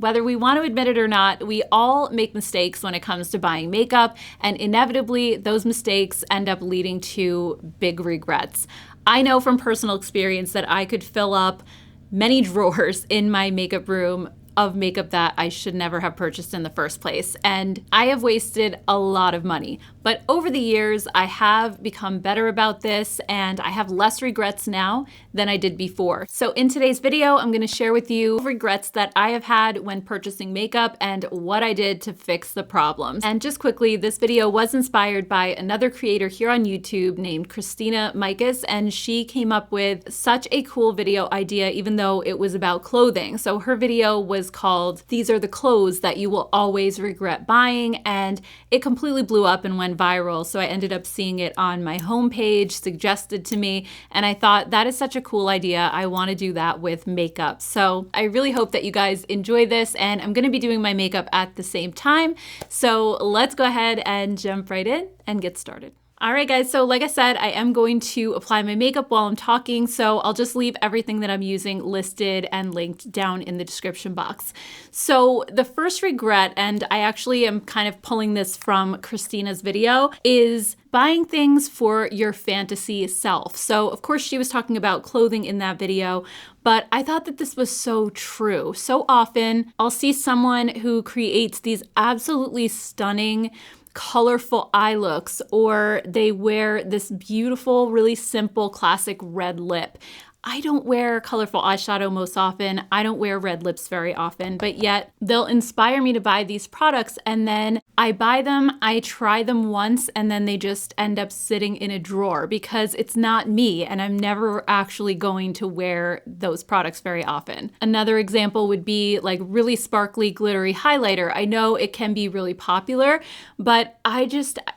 Whether we want to admit it or not, we all make mistakes when it comes to buying makeup, and inevitably those mistakes end up leading to big regrets. I know from personal experience that I could fill up many drawers in my makeup room of makeup that I should never have purchased in the first place. And I have wasted a lot of money. But over the years, I have become better about this and I have less regrets now than I did before. So in today's video, I'm going to share with you regrets that I have had when purchasing makeup and what I did to fix the problems. And just quickly, this video was inspired by another creator here on YouTube named Christina Mikas, and she came up with such a cool video idea, even though it was about clothing. So her video was called "These Are the Clothes That You Will Always Regret Buying," and it completely blew up and went viral. So I ended up seeing it on my homepage, suggested to me, and I thought that is such a cool idea. I want to do that with makeup. So I really hope that you guys enjoy this, and I'm going to be doing my makeup at the same time. So let's go ahead and jump right in and get started. All right, guys, so like I said, I am going to apply my makeup while I'm talking, so I'll just leave everything that I'm using listed and linked down in the description box. So the first regret, and I actually am kind of pulling this from Christina's video, is buying things for your fantasy self. So of course she was talking about clothing in that video, but I thought that this was so true. So often I'll see someone who creates these absolutely stunning colorful eye looks, or they wear this beautiful, really simple, classic red lip. I don't wear colorful eyeshadow most often. I don't wear red lips very often, but yet they'll inspire me to buy these products, and then I buy them, I try them once, and then they just end up sitting in a drawer because it's not me and I'm never actually going to wear those products very often. Another example would be like really sparkly, glittery highlighter. I know it can be really popular, but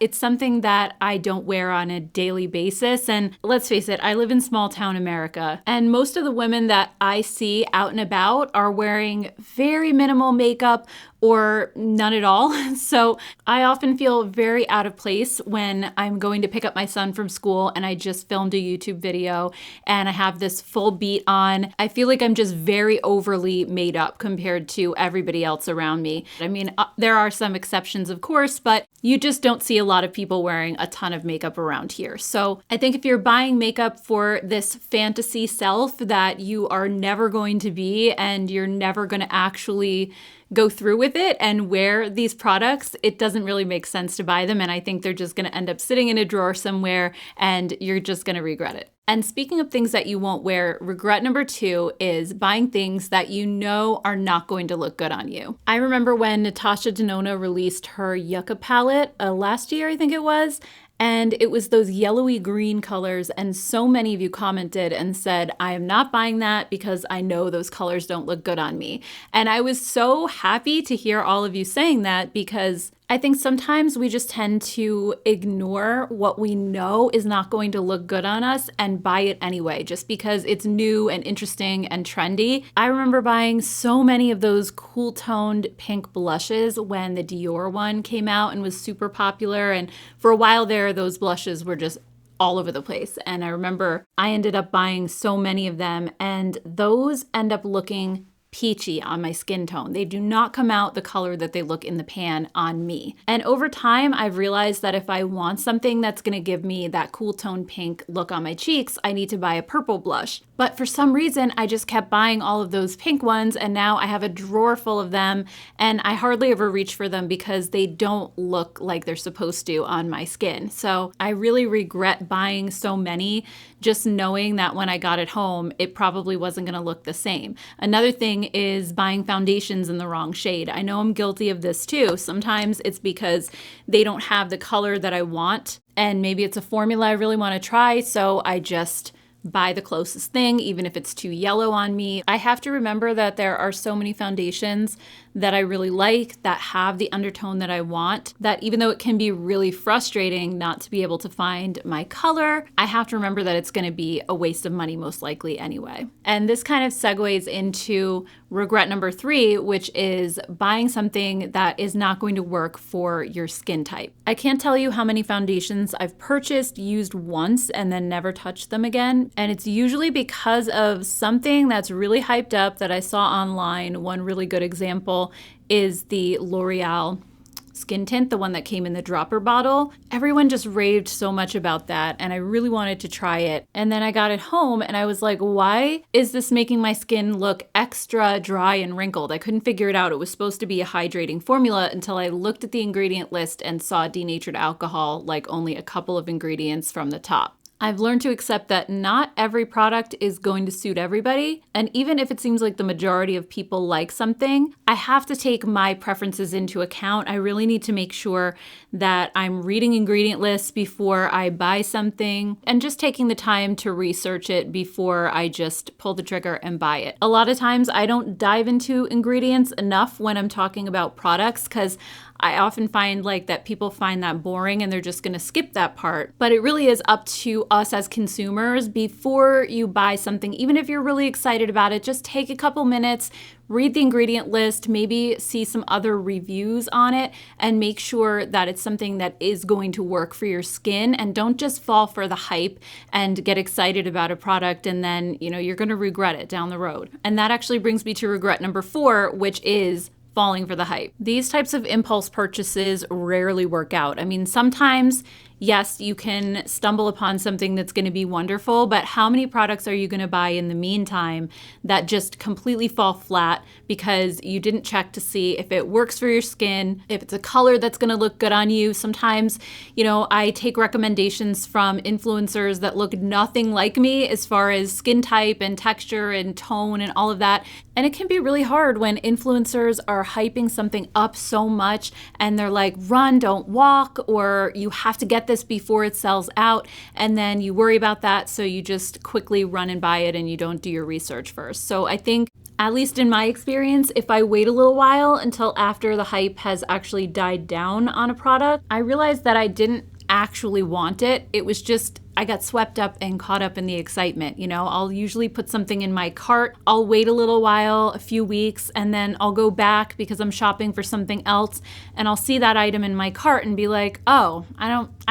it's something that I don't wear on a daily basis. And let's face it, I live in small town America. And most of the women that I see out and about are wearing very minimal makeup or none at all. So I often feel very out of place when I'm going to pick up my son from school and I just filmed a YouTube video and I have this full beat on. I feel like I'm just very overly made up compared to everybody else around me. I mean, there are some exceptions, of course, but you just don't see a lot of people wearing a ton of makeup around here. So I think if you're buying makeup for this fantasy self that you are never going to be and you're never going to actually go through with it and wear these products, it doesn't really make sense to buy them. And I think they're just going to end up sitting in a drawer somewhere and you're just going to regret it. And speaking of things that you won't wear, regret number 2 is buying things that you know are not going to look good on you. I remember when Natasha Denona released her Yucca palette last year, I think it was, and it was those yellowy green colors, and so many of you commented and said, I am not buying that because I know those colors don't look good on me. And I was so happy to hear all of you saying that, because I think sometimes we just tend to ignore what we know is not going to look good on us and buy it anyway, just because it's new and interesting and trendy. I remember buying so many of those cool toned pink blushes when the Dior one came out and was super popular. And for a while there, those blushes were just all over the place. And I remember I ended up buying so many of them, and those end up looking peachy on my skin tone. They do not come out the color that they look in the pan on me. And over time, I've realized that if I want something that's going to give me that cool tone pink look on my cheeks, I need to buy a purple blush. But for some reason, I just kept buying all of those pink ones, and now I have a drawer full of them, and I hardly ever reach for them because they don't look like they're supposed to on my skin. So I really regret buying so many, just knowing that when I got it home, it probably wasn't going to look the same. Another thing is buying foundations in the wrong shade. I know I'm guilty of this too. Sometimes it's because they don't have the color that I want, and maybe it's a formula I really want to try, so I just buy the closest thing, even if it's too yellow on me. I have to remember that there are so many foundations that I really like that have the undertone that I want, that even though it can be really frustrating not to be able to find my color, I have to remember that it's going to be a waste of money most likely anyway. And this kind of segues into regret number 3, which is buying something that is not going to work for your skin type. I can't tell you how many foundations I've purchased, used once, and then never touched them again And it's usually because of something that's really hyped up that I saw online. One really good example is the L'Oreal skin tint, the one that came in the dropper bottle. Everyone just raved so much about that, and I really wanted to try it. And then I got it home and I was like, why is this making my skin look extra dry and wrinkled? I couldn't figure it out. It was supposed to be a hydrating formula until I looked at the ingredient list and saw denatured alcohol, like only a couple of ingredients from the top. I've learned to accept that not every product is going to suit everybody. And even if it seems like the majority of people like something, I have to take my preferences into account. I really need to make sure that I'm reading ingredient lists before I buy something and just taking the time to research it before I just pull the trigger and buy it. A lot of times I don't dive into ingredients enough when I'm talking about products because I often find like that people find that boring and they're just gonna skip that part. But it really is up to us as consumers before you buy something, even if you're really excited about it, just take a couple minutes, read the ingredient list, maybe see some other reviews on it, and make sure that it's something that is going to work for your skin. And don't just fall for the hype and get excited about a product and then, you're gonna regret it down the road. And that actually brings me to regret number 4, which is falling for the hype. These types of impulse purchases rarely work out. I mean, sometimes, yes, you can stumble upon something that's going to be wonderful, but how many products are you going to buy in the meantime that just completely fall flat because you didn't check to see if it works for your skin, if it's a color that's going to look good on you? Sometimes, I take recommendations from influencers that look nothing like me as far as skin type and texture and tone and all of that. And it can be really hard when influencers are hyping something up so much and they're like, run, don't walk, or you have to get this before it sells out. And then you worry about that. So you just quickly run and buy it and you don't do your research first. So I think, at least in my experience, if I wait a little while until after the hype has actually died down on a product, I realized that I didn't actually want it. It was just, I got swept up and caught up in the excitement. I'll usually put something in my cart. I'll wait a little while, a few weeks, and then I'll go back because I'm shopping for something else, and I'll see that item in my cart and be like, oh, I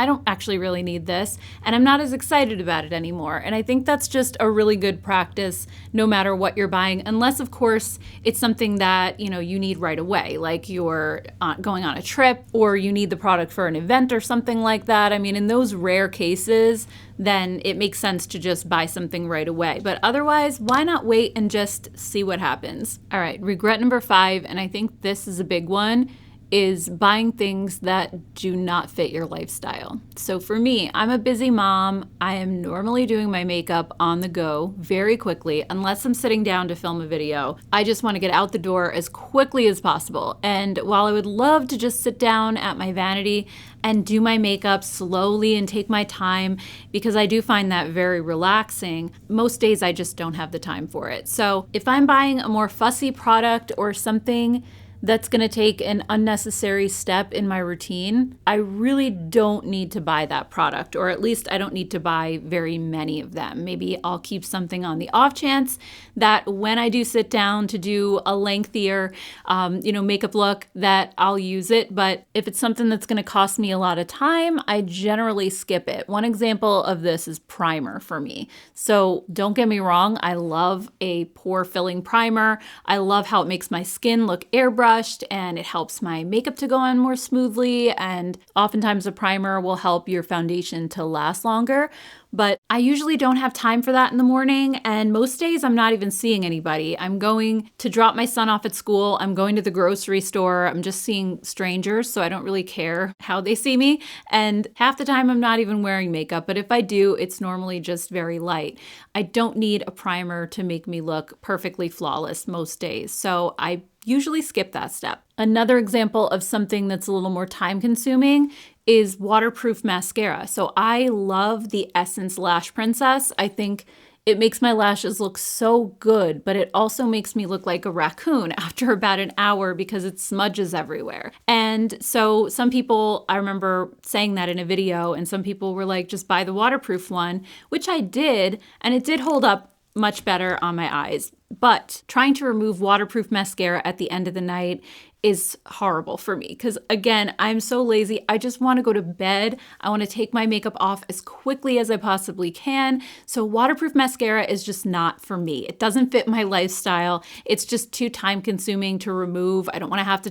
don't actually really need this, and I'm not as excited about it anymore. And I think that's just a really good practice no matter what you're buying, unless of course it's something that, you need right away, like you're going on a trip or you need the product for an event or something like that. I mean, in those rare cases, then it makes sense to just buy something right away. But otherwise, why not wait and just see what happens? All right, regret number 5, and I think this is a big one, is buying things that do not fit your lifestyle. So for me, I'm a busy mom. I am normally doing my makeup on the go very quickly, unless I'm sitting down to film a video. I just want to get out the door as quickly as possible. And while I would love to just sit down at my vanity and do my makeup slowly and take my time, because I do find that very relaxing, most days I just don't have the time for it. So if I'm buying a more fussy product or something that's going to take an unnecessary step in my routine, I really don't need to buy that product, or at least I don't need to buy very many of them. Maybe I'll keep something on the off chance that when I do sit down to do a lengthier, makeup look, that I'll use it. But if it's something that's going to cost me a lot of time, I generally skip it. One example of this is primer for me. So don't get me wrong, I love a pore filling primer. I love how it makes my skin look airbrushed, and it helps my makeup to go on more smoothly, and oftentimes a primer will help your foundation to last longer. But I usually don't have time for that in the morning, and most days I'm not even seeing anybody. I'm going to drop my son off at school, I'm going to the grocery store, I'm just seeing strangers, so I don't really care how they see me, and half the time I'm not even wearing makeup, but if I do, it's normally just very light. I don't need a primer to make me look perfectly flawless most days, so I usually skip that step. Another example of something that's a little more time consuming is waterproof mascara. So I love the Essence Lash Princess. I think it makes my lashes look so good, but it also makes me look like a raccoon after about an hour because it smudges everywhere. And so some people, I remember saying that in a video, and some people were like, just buy the waterproof one, which I did, and it did hold up much better on my eyes. But trying to remove waterproof mascara at the end of the night is horrible for me because, again, I'm so lazy. I just want to go to bed. I want to take my makeup off as quickly as I possibly can. So waterproof mascara is just not for me. It doesn't fit my lifestyle. It's just too time consuming to remove. I don't want to have to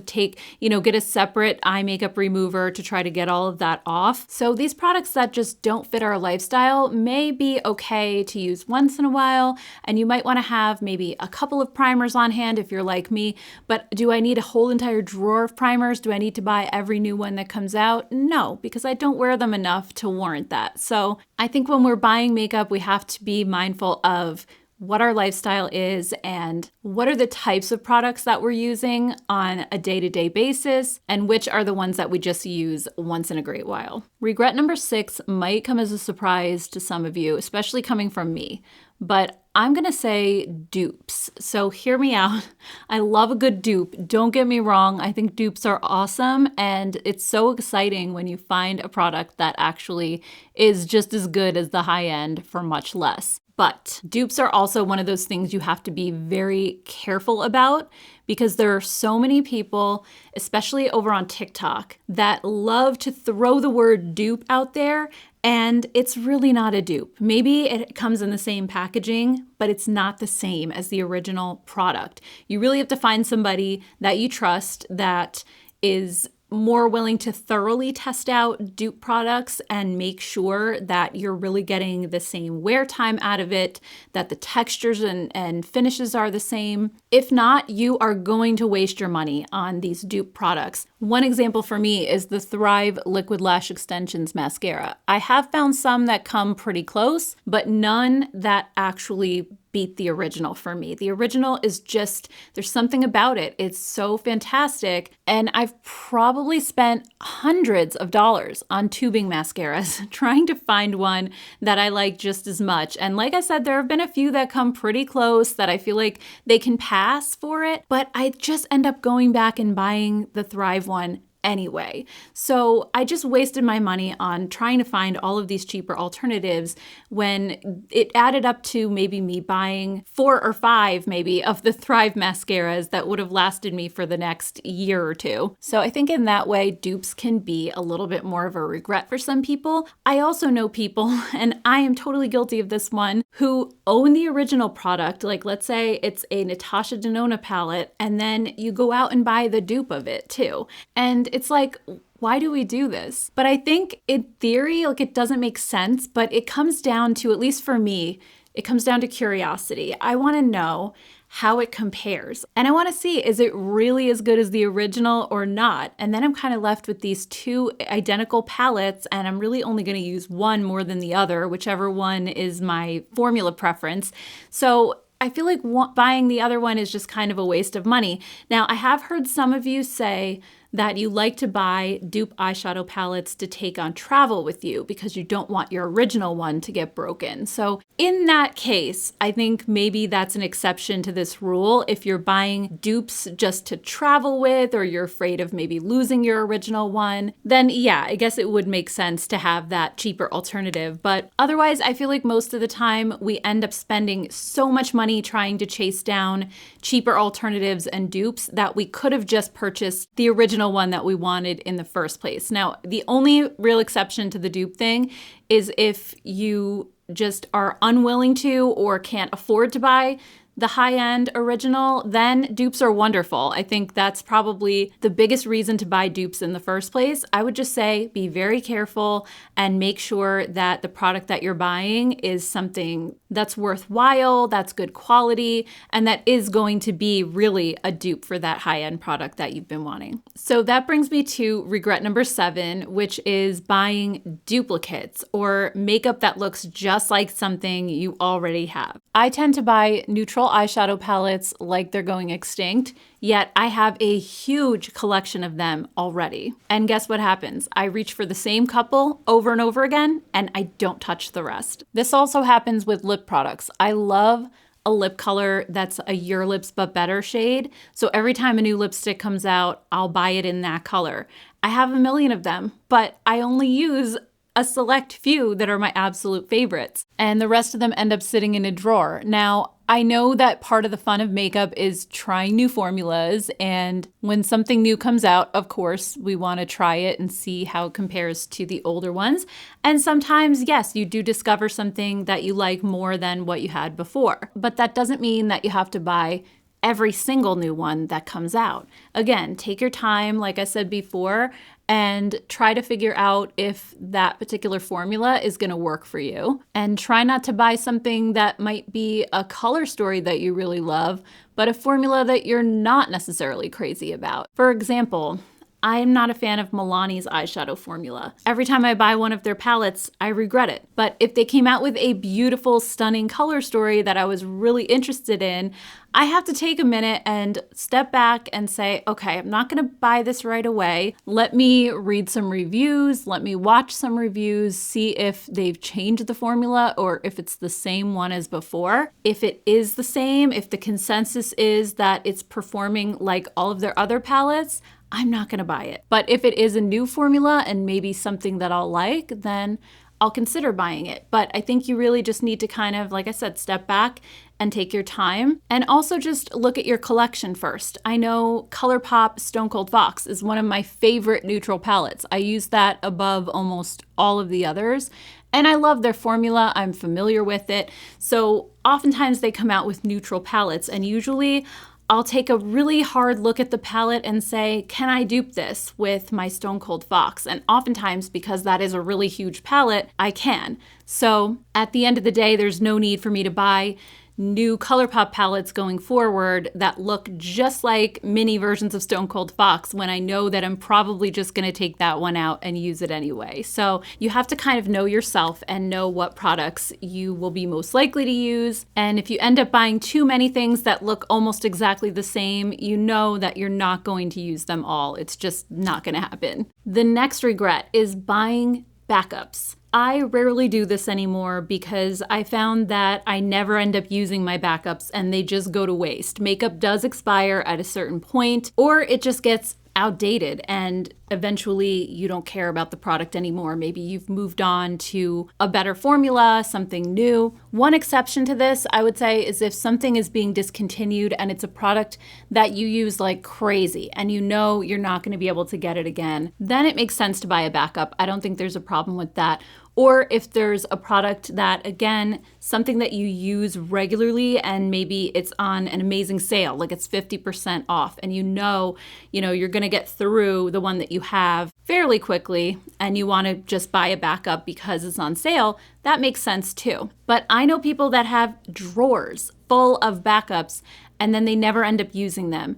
get a separate eye makeup remover to try to get all of that off. So these products that just don't fit our lifestyle may be okay to use once in a while, and you might want to have maybe a couple of primers on hand if you're like me. But do I need a whole entire drawer of primers? Do I need to buy every new one that comes out? No, because I don't wear them enough to warrant that. So I think when we're buying makeup, we have to be mindful of what our lifestyle is and what are the types of products that we're using on a day-to-day basis and which are the ones that we just use once in a great while. Regret number 6 might come as a surprise to some of you, especially coming from me, but I'm gonna say dupes. So hear me out. I love a good dupe. Don't get me wrong. I think dupes are awesome, and it's so exciting when you find a product that actually is just as good as the high end for much less. But dupes are also one of those things you have to be very careful about because there are so many people, especially over on TikTok, that love to throw the word dupe out there, and it's really not a dupe. Maybe it comes in the same packaging, but it's not the same as the original product. You really have to find somebody that you trust that is more willing to thoroughly test out dupe products and make sure that you're really getting the same wear time out of it, that the textures and finishes are the same. If not, you are going to waste your money on these dupe products. One example for me is the Thrive Liquid Lash Extensions mascara. I have found some that come pretty close, but none that actually beat the original for me. The original is just, there's something about it. It's so fantastic. And I've probably spent hundreds of dollars on tubing mascaras trying to find one that I like just as much. And like I said, there have been a few that come pretty close that I feel like they can pass for it, but I just end up going back and buying the Thrive one anyway. So I just wasted my money on trying to find all of these cheaper alternatives when it added up to maybe me buying 4 or 5 maybe of the Thrive mascaras that would have lasted me for the next year or two. So I think in that way, dupes can be a little bit more of a regret for some people. I also know people, and I am totally guilty of this one, who own the original product. Like let's say it's a Natasha Denona palette, and then you go out and buy the dupe of it too. And it's like, why do we do this? But I think in theory, like it doesn't make sense, but it comes down to, at least for me, it comes down to curiosity. I want to know how it compares. And I want to see, is it really as good as the original or not? And then I'm kind of left with these 2 identical palettes, and I'm really only going to use one more than the other, whichever one is my formula preference. So I feel like buying the other one is just kind of a waste of money. Now, I have heard some of you say that you like to buy dupe eyeshadow palettes to take on travel with you because you don't want your original one to get broken. So in that case, I think maybe that's an exception to this rule. If you're buying dupes just to travel with, or you're afraid of maybe losing your original one, then yeah, I guess it would make sense to have that cheaper alternative. But otherwise, I feel like most of the time we end up spending so much money trying to chase down cheaper alternatives and dupes that we could have just purchased the original one that we wanted in the first place. Now, the only real exception to the dupe thing is if you just are unwilling to or can't afford to buy the high-end original, then dupes are wonderful. I think that's probably the biggest reason to buy dupes in the first place. I would just say be very careful and make sure that the product that you're buying is something that's worthwhile, that's good quality, and that is going to be really a dupe for that high-end product that you've been wanting. So that brings me to regret number 7, which is buying duplicates or makeup that looks just like something you already have. I tend to buy neutral eyeshadow palettes like they're going extinct, yet I have a huge collection of them already. And guess what happens? I reach for the same couple over and over again, and I don't touch the rest. This also happens with lip products. I love a lip color that's a Your Lips But Better shade. So every time a new lipstick comes out, I'll buy it in that color. I have a million of them, but I only use a select few that are my absolute favorites, and the rest of them end up sitting in a drawer. Now, I know that part of the fun of makeup is trying new formulas, and when something new comes out, of course, we want to try it and see how it compares to the older ones. And sometimes, yes, you do discover something that you like more than what you had before. But that doesn't mean that you have to buy every single new one that comes out. Again, take your time, like I said before, and try to figure out if that particular formula is going to work for you. And try not to buy something that might be a color story that you really love, but a formula that you're not necessarily crazy about. For example, I'm not a fan of Milani's eyeshadow formula. Every time I buy one of their palettes, I regret it. But if they came out with a beautiful, stunning color story that I was really interested in, I have to take a minute and step back and say, okay, I'm not gonna buy this right away. Let me read some reviews, let me watch some reviews, see if they've changed the formula or if it's the same one as before. If it is the same, if the consensus is that it's performing like all of their other palettes, I'm not gonna buy it. But if it is a new formula and maybe something that I'll like, then I'll consider buying it. But I think you really just need to kind of, like I said, step back and take your time. And also just look at your collection first. I know ColourPop Stone Cold Fox is one of my favorite neutral palettes. I use that above almost all of the others. And I love their formula. I'm familiar with it. So oftentimes they come out with neutral palettes, and usually I'll take a really hard look at the palette and say, can I dupe this with my Stone Cold Fox? And oftentimes, because that is a really huge palette, I can. So at the end of the day, there's no need for me to buy new ColourPop palettes going forward that look just like mini versions of Stone Cold Fox when I know that I'm probably just going to take that one out and use it anyway. So you have to kind of know yourself and know what products you will be most likely to use. And if you end up buying too many things that look almost exactly the same, you know that you're not going to use them all. It's just not going to happen. The next regret is buying backups. I rarely do this anymore because I found that I never end up using my backups and they just go to waste. Makeup does expire at a certain point, or it just gets outdated and eventually you don't care about the product anymore. Maybe you've moved on to a better formula, something new. One exception to this, I would say, is if something is being discontinued and it's a product that you use like crazy and you know you're not going to be able to get it again, then it makes sense to buy a backup. I don't think there's a problem with that. Or if there's a product that, again, something that you use regularly and maybe it's on an amazing sale, like it's 50% off, and you know you're going to get through the one that you have fairly quickly and you want to just buy a backup because it's on sale, that makes sense too. But I know people that have drawers full of backups and then they never end up using them.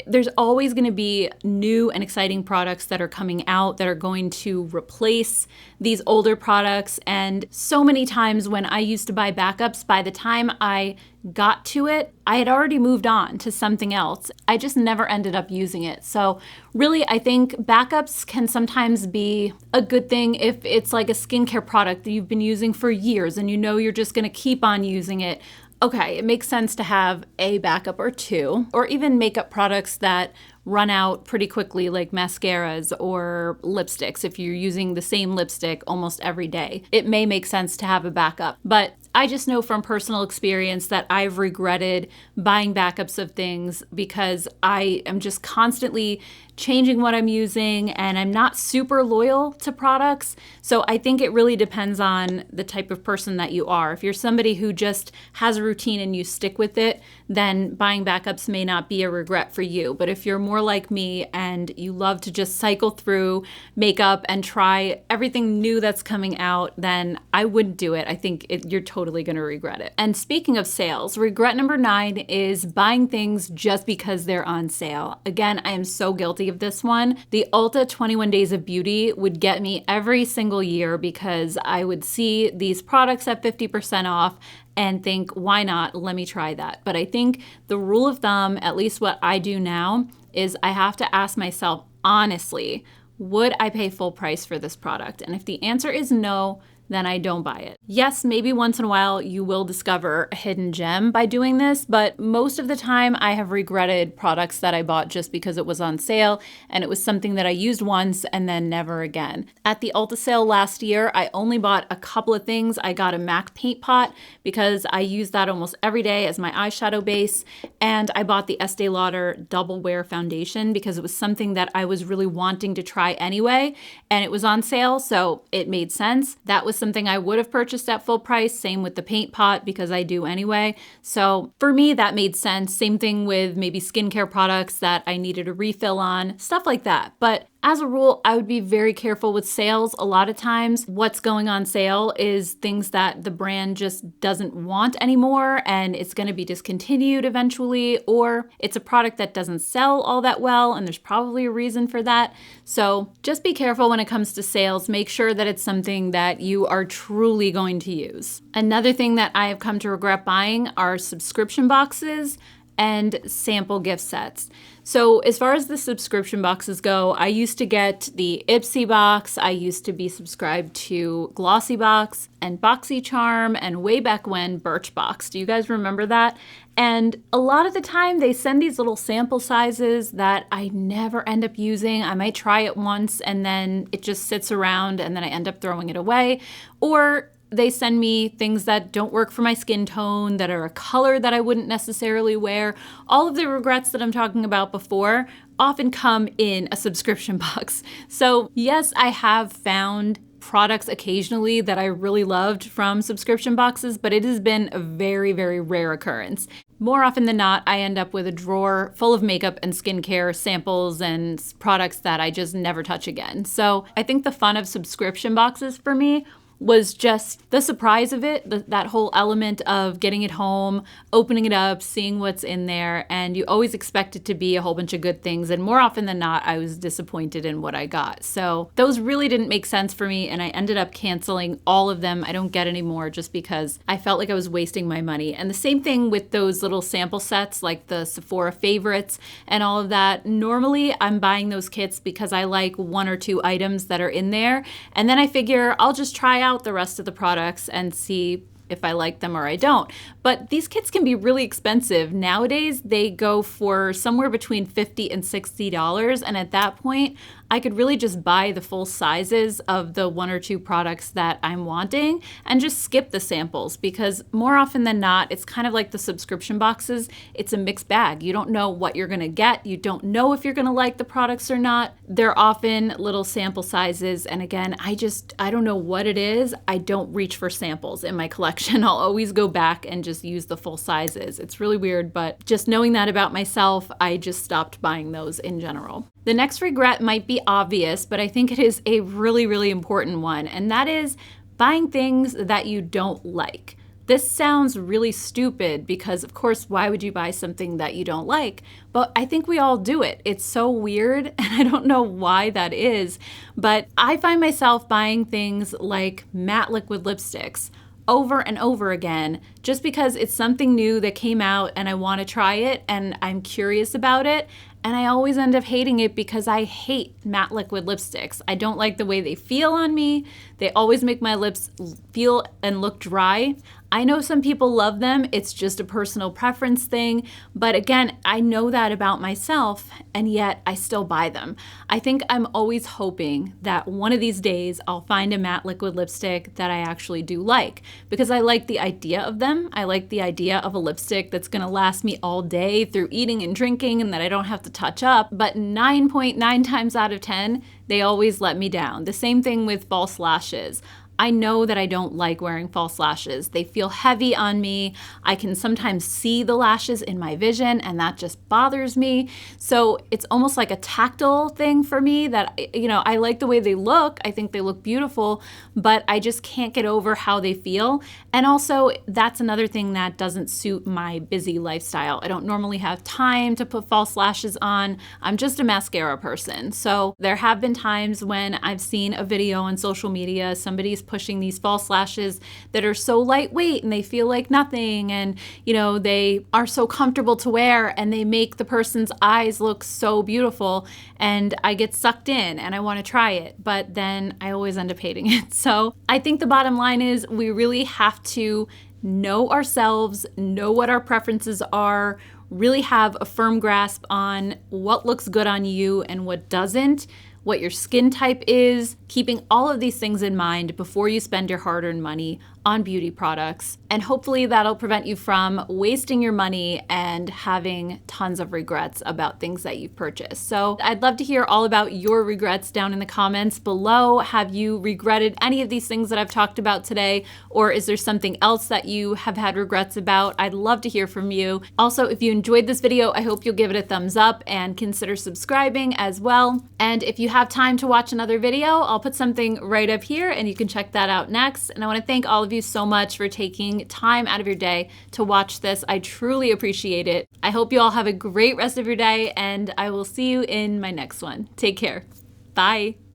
There's always going to be new and exciting products that are coming out that are going to replace these older products. And so many times when I used to buy backups, by the time I got to it, I had already moved on to something else. I just never ended up using it. So really, I think backups can sometimes be a good thing if it's like a skincare product that you've been using for years and you know you're just going to keep on using it. Okay, it makes sense to have a backup or two, or even makeup products that run out pretty quickly, like mascaras or lipsticks. If you're using the same lipstick almost every day, it may make sense to have a backup. But I just know from personal experience that I've regretted buying backups of things because I am just constantly changing what I'm using and I'm not super loyal to products. So I think it really depends on the type of person that you are. If you're somebody who just has a routine and you stick with it, then buying backups may not be a regret for you. But if you're more like me and you love to just cycle through makeup and try everything new that's coming out, then I wouldn't do it. I think you're totally going to regret it. And speaking of sales, regret number 9 is buying things just because they're on sale. Again, I am so guilty of this one. The Ulta 21 Days of Beauty would get me every single year because I would see these products at 50% off and think, why not? Let me try that. But I think the rule of thumb, at least what I do now, is I have to ask myself, honestly, would I pay full price for this product? And if the answer is no, then I don't buy it. Yes, maybe once in a while you will discover a hidden gem by doing this, but most of the time I have regretted products that I bought just because it was on sale and it was something that I used once and then never again. At the Ulta sale last year, I only bought a couple of things. I got a MAC paint pot because I use that almost every day as my eyeshadow base, and I bought the Estee Lauder Double Wear Foundation because it was something that I was really wanting to try anyway, and it was on sale, so it made sense. That was something I would have purchased at full price. Same with the paint pot because I do anyway. So for me, that made sense. Same thing with maybe skincare products that I needed a refill on, stuff like that. But as a rule, I would be very careful with sales. A lot of times what's going on sale is things that the brand just doesn't want anymore and it's going to be discontinued eventually, or it's a product that doesn't sell all that well and there's probably a reason for that. So just be careful when it comes to sales. Make sure that it's something that you are truly going to use. Another thing that I have come to regret buying are subscription boxes and sample gift sets. So as far as the subscription boxes go, I used to get the Ipsy box, I used to be subscribed to Glossy Box and BoxyCharm, and way back when, Birchbox. Do you guys remember that? And a lot of the time they send these little sample sizes that I never end up using. I might try it once and then it just sits around and then I end up throwing it away. Or they send me things that don't work for my skin tone, that are a color that I wouldn't necessarily wear. All of the regrets that I'm talking about before often come in a subscription box. So yes, I have found products occasionally that I really loved from subscription boxes, but it has been a very, very rare occurrence. More often than not, I end up with a drawer full of makeup and skincare samples and products that I just never touch again. So I think the fun of subscription boxes for me was just the surprise of it, that whole element of getting it home, opening it up, seeing what's in there, and you always expect it to be a whole bunch of good things, and more often than not, I was disappointed in what I got. So those really didn't make sense for me, and I ended up canceling all of them. I don't get any more just because I felt like I was wasting my money. And the same thing with those little sample sets, like the Sephora favorites and all of that. Normally, I'm buying those kits because I like one or two items that are in there, and then I figure I'll just try out the rest of the products and see if I like them or I don't. But these kits can be really expensive. Nowadays, they go for somewhere between $50 and $60. And at that point, I could really just buy the full sizes of the one or two products that I'm wanting and just skip the samples, because more often than not, it's kind of like the subscription boxes. It's a mixed bag. You don't know what you're going to get. You don't know if you're going to like the products or not. They're often little sample sizes. And again, I don't know what it is. I don't reach for samples in my collection. I'll always go back and just use the full sizes. It's really weird, but just knowing that about myself, I just stopped buying those in general. The next regret might be obvious, but I think it is a really, really important one, and that is buying things that you don't like. This sounds really stupid because, of course, why would you buy something that you don't like? But I think we all do it. It's so weird, and I don't know why that is, but I find myself buying things like matte liquid lipsticks over and over again just because it's something new that came out and I want to try it and I'm curious about it. And I always end up hating it because I hate matte liquid lipsticks. I don't like the way they feel on me. They always make my lips feel and look dry. I know some people love them. It's just a personal preference thing. But again, I know that about myself, and yet I still buy them. I think I'm always hoping that one of these days I'll find a matte liquid lipstick that I actually do like, because I like the idea of them. I like the idea of a lipstick that's gonna last me all day through eating and drinking and that I don't have to touch up. But 9.9 times out of 10, they always let me down. The same thing with false lashes. I know that I don't like wearing false lashes. They feel heavy on me. I can sometimes see the lashes in my vision, and that just bothers me. So it's almost like a tactile thing for me that, I like the way they look. I think they look beautiful, but I just can't get over how they feel. And also, that's another thing that doesn't suit my busy lifestyle. I don't normally have time to put false lashes on. I'm just a mascara person. So there have been times when I've seen a video on social media, somebody's pushing these false lashes that are so lightweight and they feel like nothing, and they are so comfortable to wear, and they make the person's eyes look so beautiful, and I get sucked in and I want to try it, but then I always end up hating it. So I think the bottom line is we really have to know ourselves, know what our preferences are, really have a firm grasp on what looks good on you and what doesn't, what your skin type is, keeping all of these things in mind before you spend your hard-earned money on beauty products. And hopefully that'll prevent you from wasting your money and having tons of regrets about things that you've purchased. So I'd love to hear all about your regrets down in the comments below. Have you regretted any of these things that I've talked about today? Or is there something else that you have had regrets about? I'd love to hear from you. Also, if you enjoyed this video, I hope you'll give it a thumbs up and consider subscribing as well. And if you have time to watch another video, I'll put something right up here and you can check that out next. And I want to thank all of you so much for taking time out of your day to watch this. I truly appreciate it. I hope you all have a great rest of your day, and I will see you in my next one. Take care. Bye.